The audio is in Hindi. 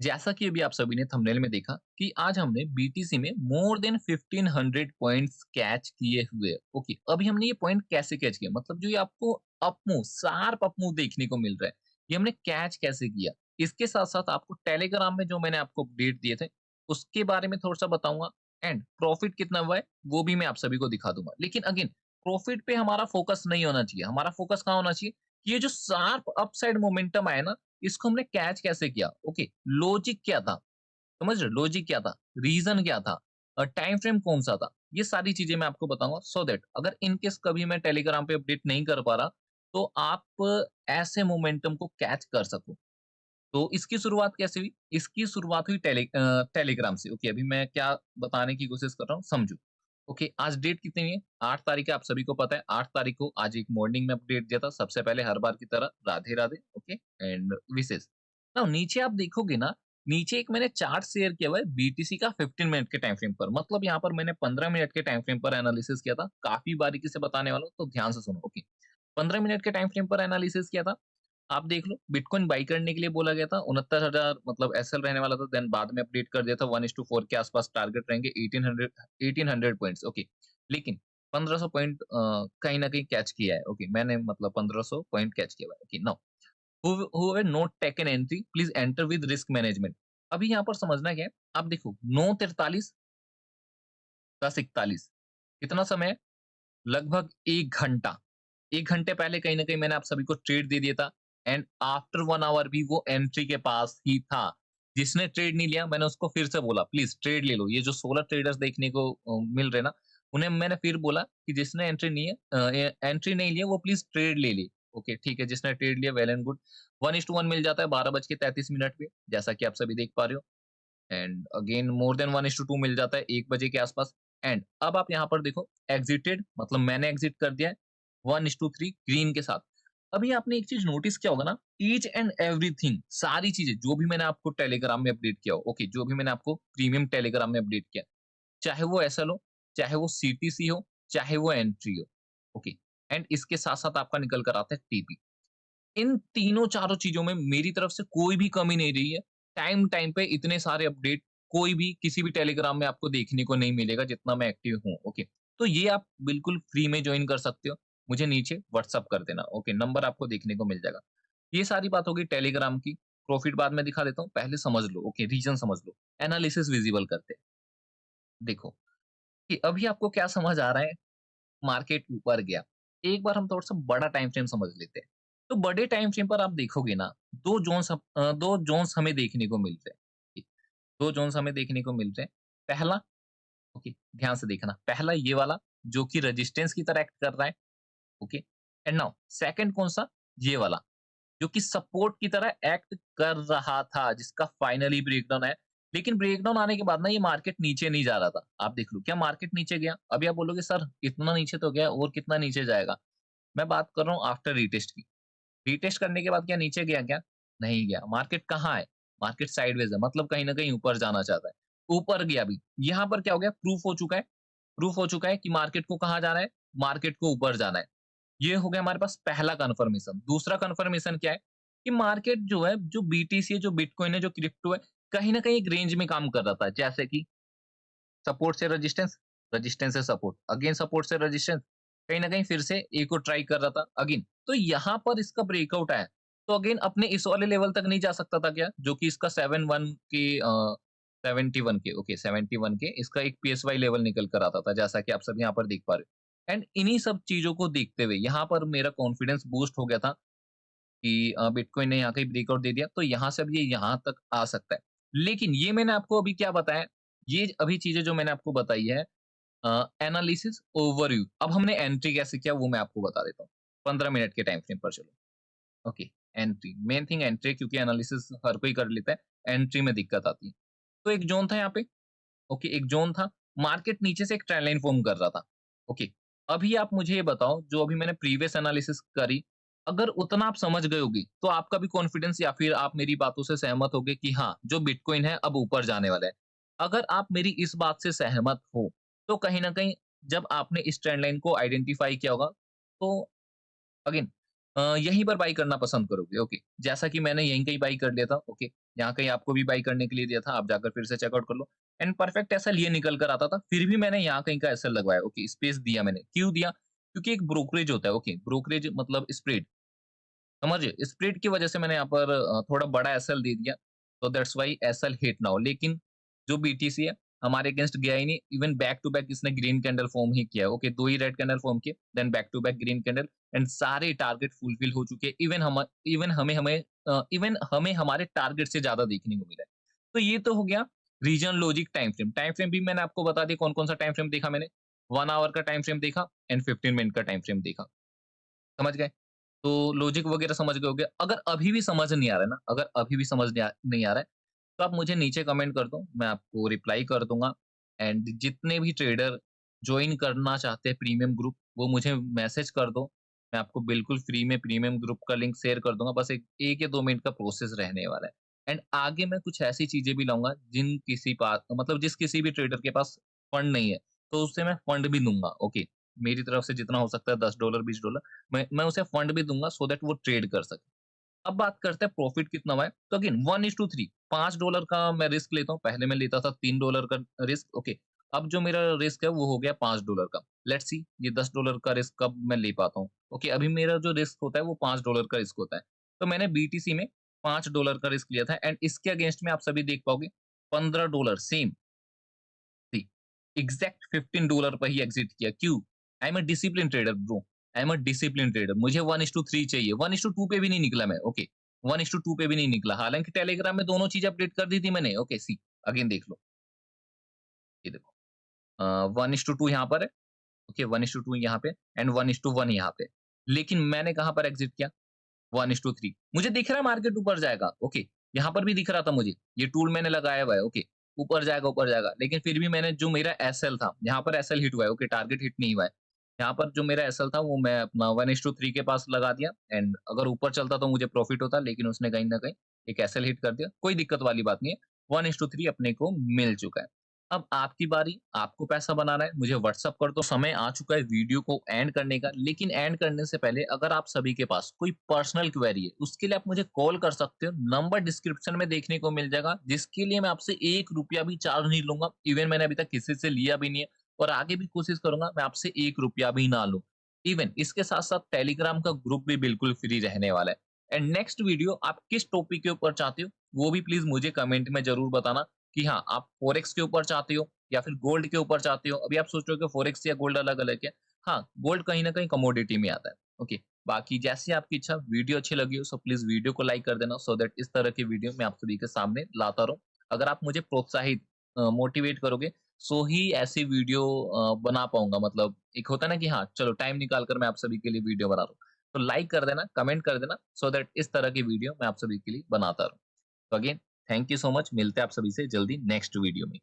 जैसा कि अभी आप सभी ने थंबनेल में देखा कि आज हमने बीटीसी में मोर देन 1500 पॉइंट्स कैच किए हुए। ओके, अभी हमने ये पॉइंट कैसे कैच किया, मतलब जो ये आपको अपमूव शार्प अपमूव देखने को मिल रहा है, ये हमने कैच कैसे किया। इसके साथ साथ आपको टेलीग्राम में जो मैंने आपको अपडेट दिए थे उसके बारे में थोड़ा सा बताऊंगा। एंड प्रॉफिट कितना हुआ है वो भी मैं आप सभी को दिखा दूंगा। लेकिन अगेन, प्रॉफिट पे हमारा फोकस नहीं होना चाहिए। हमारा फोकस कहाँ होना चाहिए कि ये जो शार्प अपसाइड मोमेंटम आया ना, इसको हमने कैच कैसे किया। ओके, लॉजिक क्या था, समझ रहे हो? लॉजिक क्या था, रीजन क्या था, टाइम फ्रेम कौन सा था, ये सारी चीजें मैं आपको बताऊंगा। सो दैट अगर इन केस कभी मैं टेलीग्राम पे अपडेट नहीं कर पा रहा तो आप ऐसे मोमेंटम को कैच कर सको। तो इसकी शुरुआत कैसे हुई? इसकी शुरुआत हुई टेलीग्राम से। ओके, अभी मैं क्या बताने की कोशिश कर रहा हूँ, समझो। ओके, आज डेट कितनी हुई है? 8 तारीख है, आप सभी को पता है। 8 तारीख को आज एक मॉर्निंग में अपडेट दिया था। सबसे पहले हर बार की तरह राधे राधे। ओके, एंड विशेष। नाउ नीचे आप देखोगे ना, नीचे एक मैंने चार्ट शेयर किया हुआ है बीटीसी का 15 मिनट के टाइम फ्रेम पर। मतलब यहाँ पर मैंने 15 मिनट के टाइम फ्रेम पर एनालिसिस किया था। काफी बारीकी से बताने वाला हूँ, तो ध्यान से सुनो। ओके, 15 मिनट के टाइम फ्रेम पर एनालिसिस किया था। आप देख लो, बिटकॉइन बाई करने के लिए बोला गया था, 69,000 मतलब एसएल रहने वाला था। देन बाद में अपडेट कर दिया था 1:4 के आसपास टारगेट रहेंगे, 1800 पॉइंट्स। ओके, लेकिन 1500 पॉइंट कहीं ना कहीं कैच किया है। ओके, मैंने मतलब 1500 पॉइंट कैच किया हुआ है। Okay, now whoever not taken entry please enter with risk management। अभी यहाँ पर समझना क्या है, आप देखो 9:43 10:41 कितना समय है? लगभग 1 घंटा। 1 घंटे पहले कहीं ना कहीं मैंने आप सभी को ट्रेड दे दिया था। एंड आफ्टर 1 आवर भी वो एंट्री के पास ही था। जिसने ट्रेड नहीं लिया मैंने उसको फिर से बोला प्लीज ट्रेड ले लो। ये जो 16 ट्रेडर्स देखने को मिल रहे ना, उन्हें मैंने फिर बोला कि जिसने एंट्री नहीं है, एंट्री नहीं लिया वो प्लीज ट्रेड ले ले। ओके ठीक है, जिसने ट्रेड लिया वेल एंड गुड। 1:1 मिल जाता है 12:33 पे, जैसा कि आप सभी देख पा रहे हो। एंड अगेन मोर देन 1:2 मिल जाता है 1 बजे के आसपास। एंड अब आप यहाँ पर देखो एग्जिटेड, मतलब मैंने एग्जिट कर दिया है 1:3 ग्रीन के साथ। अभी आपने एक चीज नोटिस किया होगा ना, ईच एंड एवरीथिंग, सारी चीजें जो भी मैंने आपको टेलीग्राम में अपडेट किया हो। ओके, जो भी मैंने आपको प्रीमियम टेलीग्राम में अपडेट किया, चाहे वो एसएल हो, चाहे वो सीटीसी हो, चाहे वो एंट्री हो। ओके, एंड इसके साथ साथ आपका निकल कर आता है टीपी। इन तीनों चारों चीज़ों में मेरी तरफ से कोई भी कमी नहीं रही है। टाइम टाइम पे इतने सारे अपडेट कोई भी किसी भी टेलीग्राम में आपको देखने को नहीं मिलेगा जितना मैं एक्टिव हूँ। ओके, तो ये आप बिल्कुल फ्री में जॉइन कर सकते हो। मुझे नीचे व्हाट्सएप कर देना। ओके, नंबर आपको देखने को मिल जाएगा। ये सारी बात होगी टेलीग्राम की। प्रॉफिट बाद में दिखा देता हूँ, पहले समझ लो। ओके, रीजन समझ लो। एनालिसिस विजिबल करते हैं। देखो कि अभी आपको क्या समझ आ रहा है, मार्केट ऊपर गया। एक बार हम थोड़ा-सा बड़ा टाइम फ्रेम समझ लेते हैं। तो बड़े टाइम फ्रेम पर आप देखोगे ना, 2 ज़ोन्स हमें देखने को मिल रहे हैं। 2 ज़ोन्स हमें देखने को मिल रहे हैं। पहला, ओके, ध्यान से देखना, पहला ये वाला जो कि रेजिस्टेंस की तरह एक्ट कर रहा है। ओके, एंड नाउ सेकंड कौन-सा? ये वाला जो कि सपोर्ट की तरह एक्ट कर रहा था, जिसका फाइनली ब्रेकडाउन आया। लेकिन ब्रेकडाउन आने के बाद ना ये मार्केट नीचे नहीं जा रहा था। आप देख लो, क्या मार्केट नीचे गया? अभी आप बोलोगे सर इतना नीचे तो गया, और कितना नीचे जाएगा? मैं बात कर रहा हूँ आफ्टर रीटेस्ट की। रीटेस्ट करने के बाद क्या नीचे गया क्या? नहीं गया। मार्केट कहाँ है? मार्केट साइडवेज है, मतलब कहीं न कहीं ऊपर जाना चाहता है। ऊपर गया भी। यहाँ पर क्या हो गया? प्रूफ हो चुका है। प्रूफ हो चुका है कि मार्केट को कहाँ जाना है? मार्केट को ऊपर जाना है। ये हो गया हमारे पास पहला कन्फर्मेशन। दूसरा कन्फर्मेशन क्या है? कि मार्केट जो है, जो बीटीसी है, जो बिटकॉइन है, जो क्रिप्टो है, कहीं न कहीं एक रेंज में काम कर रहा था। जैसे कि सपोर्ट से रेजिस्टेंस, रेजिस्टेंस से सपोर्ट, अगेन सपोर्ट से रेजिस्टेंस, कहीं न कहीं फिर से ए को ट्राई कर रहा था अगेन। तो यहाँ पर इसका ब्रेकआउट आया। तो अगेन अपने इस वाले लेवल तक नहीं जा सकता था क्या? जो कि इसका 71 के 71 के, ओके 71 के इसका एक पीएसवाई लेवल निकल कर आता था, जैसा कि आप सब यहाँ पर देख पा रहे हो। एंड इन्हीं सब चीज़ों को देखते हुए यहाँ पर मेरा कॉन्फिडेंस बूस्ट हो गया था कि बिटकॉइन ने यहाँ कहीं ब्रेकआउट दे दिया, तो यहाँ से अब ये यहाँ तक आ सकता है। लेकिन ये मैंने आपको अभी क्या बताया? ये अभी चीज़ें जो मैंने आपको बताई है, एनालिसिस ओवरव्यू। अब हमने एंट्री कैसे किया वो मैं आपको बता देता हूँ। 15 मिनट के टाइम फ्रेम पर चलो। Okay, entry, main thing entry है, क्योंकि एनालिसिस हर कोई कर लेता है, एंट्री में दिक्कत आती है। तो एक ज़ोन था यहाँ पे। ओके, एक ज़ोन था, मार्केट नीचे से एक ट्रेंड लाइन फ़ॉर्म कर रहा था। ओके, अभी आप मुझे ये बताओ, जो अभी मैंने प्रीवियस एनालिसिस करी, अगर उतना आप समझ गए होगे, तो आपका भी कॉन्फिडेंस या फिर आप मेरी बातों से सहमत होगे कि हाँ, जो बिटकॉइन है अब ऊपर जाने वाला है। अगर आप मेरी इस बात से सहमत हो, तो कहीं न कहीं जब आपने इस ट्रेंड लाइन को आइडेंटिफ़ाई किया होगा, तो अगेन यहीं पर बाय करना पसंद करोगे। ओके, जैसा कि मैंने यहीं कहीं बाय कर लिया था। ओके, यहाँ कहीं आपको भी बाय करने के लिए दिया था, आप जाकर फिर से चेकआउट कर लो। एंड परफेक्ट एसएल ये निकल कर आता था, फिर भी मैंने यहाँ कहीं का एसएल लगवाया, ओके, स्पेस दिया मैंने। क्यों दिया? क्योंकि एक ब्रोकरेज होता है, ओके, ब्रोकरेज मतलब स्प्रेड, समझे? स्प्रेड की वजह से मैंने यहाँ पर थोड़ा बड़ा एसएल दे दिया, तो that's why SL hit now. लेकिन जो बीटीसी है, हमारे अगेंस्ट गया ही नहीं, इवन बैक टू बैक इसने ग्रीन कैंडल फॉर्म ही किया है, ओके, 2 ही रेड कैंडल फॉर्म किए, then back to back green candle, and सारे टारगेट फुलफिल हो चुके हैं। इवन हमें हमारे टारगेट से ज़्यादा देखने को मिला है। तो ये तो हो गया रीजन लॉजिक टाइम फ्रेम भी मैंने आपको बता दिया कौन-कौन सा टाइम फ्रेम देखा मैंने, 1 आवर का टाइम फ्रेम देखा एंड 15 मिनट का टाइम फ्रेम देखा, समझ गए? तो लॉजिक वगैरह समझ गए होंगे। अगर अभी भी समझ नहीं आ रहा है ना, अगर अभी भी समझ नहीं आ रहा है, तो आप मुझे नीचे कमेंट कर दो, मैं आपको रिप्लाई कर दूँगा। एंड जितने भी ट्रेडर जॉइन करना चाहते हैं प्रीमियम ग्रुप, वो मुझे मैसेज कर दो। मैं आपको बिल्कुल फ्री में प्रीमियम ग्रुप का लिंक शेयर कर दूँगा। बस एक 1 या 2 मिनट का प्रोसेस रहने वाला है। एंड आगे मैं कुछ ऐसी चीज़ें भी लाऊँगा जिस किसी भी ट्रेडर के पास फंड नहीं है, तो उससे मैं फंड भी दूँगा, ओके। मेरी तरफ से जितना हो सकता है $10 $20 मैं उसे फंड भी दूँगा सो दैट वो ट्रेड कर सके। अब बात करते हैं प्रॉफिट कितना हुआ है, तो अगेन 1:3, $5 का मैं रिस्क लेता हूँ, पहले मैं लेता था $3 का रिस्क, ओके। अब जो मेरा रिस्क है वो हो गया $5 का। लेट्स सी ये $10 का रिस्क कब मैं ले पाता हूँ, ओके। अभी मेरा जो रिस्क होता है वो $5 का रिस्क होता है। तो मैंने बीटीसी में $5 का रिस्क लिया था एंड इसके अगेंस्ट में आप सभी देख पाओगे $15 सेम थी। एग्ज़ैक्ट $15 पर ही एग्ज़िट किया। क्यों? I am a discipline trader bro. I am a discipline trader. मुझे 1:3 चाहिए। 1:2 पे भी नहीं निकला मैं, ओके। 1:2 पे भी नहीं निकला। हालाँकि टेलीग्राम में दोनों चीज़ें अपडेट कर दी थी मैंने। ओके, सी अगेन देख लो। ये देखो 1:2 यहाँ पर है, ओके, 1:2 यहाँ पे एंड 1:1 यहाँ पे। लेकिन मैंने कहाँ पर एग्ज़िट किया? 1:3। मुझे दिख रहा है मार्केट ऊपर जाएगा, ओके। यहाँ पर भी दिख रहा था मुझे, ये टूल मैंने लगाया हुआ है, ओके। ऊपर जाएगा, लेकिन फिर भी मैंने जो मेरा एसएल था, यहाँ पर एसएल हिट हुआ है, ओके, टारगेट हिट नहीं हुआ है। यहाँ पर जो मेरा एसएल था वो मैं अपना 1:3 के पास लगा दिया एंड अगर ऊपर चलता तो मुझे प्रॉफिट होता, लेकिन उसने कहीं न कहीं एक एसएल हिट कर दिया। कोई दिक्कत वाली बात नहीं है, 1:3 अपने को मिल चुका है। अब आपकी बारी, आपको पैसा बनाना है, मुझे व्हाट्सएप कर दो। समय आ चुका है वीडियो को एंड करने का, लेकिन एंड करने से पहले अगर आप सभी के पास कोई पर्सनल क्वेरी है, उसके लिए आप मुझे कॉल कर सकते हो। नंबर डिस्क्रिप्शन में देखने को मिल जाएगा, जिसके लिए मैं आपसे ₹1 भी चार्ज नहीं लूँगा। इवन मैंने अभी तक किसी से लिया भी नहीं है और आगे भी कोशिश करूँगा मैं आपसे ₹1 भी ना लूँ। इवन इसके साथ-साथ टेलीग्राम का ग्रुप भी बिल्कुल फ्री रहने वाला है। एंड नेक्स्ट वीडियो आप किस टॉपिक के ऊपर चाहते हो, वो भी प्लीज़ मुझे कमेंट में ज़रूर बताना। कि हाँ, आप फॉरेक्स के ऊपर चाहते हो या फिर गोल्ड के ऊपर चाहते हो। अभी आप सोच रहे हो कि फॉरेक्स या गोल्ड अलग-अलग है। हाँ, गोल्ड कहीं न कहीं कमोडिटी में आता है। ओके, बाकी जैसी आपकी इच्छा, वीडियो अच्छी लगी हो सो प्लीज़ वीडियो को लाइक कर देना सो दैट इस तरह की वीडियो मैं आप सभी के सामने लाता रहूँ। अगर आप मुझे प्रोत्साहित मोटिवेट करोगे सो ही ऐसी वीडियो बना पाऊँगा। मतलब एक होता है ना कि हाँ, चलो टाइम निकाल कर मैं आप सभी के लिए वीडियो बना रहा हूँ। तो लाइक कर देना, कमेंट कर देना सो दैट इस तरह की वीडियो मैं आप सभी के लिए बनाता रहूँ। तो again thank you so much. मिलते हैं आप सभी से जल्दी नेक्स्ट वीडियो में।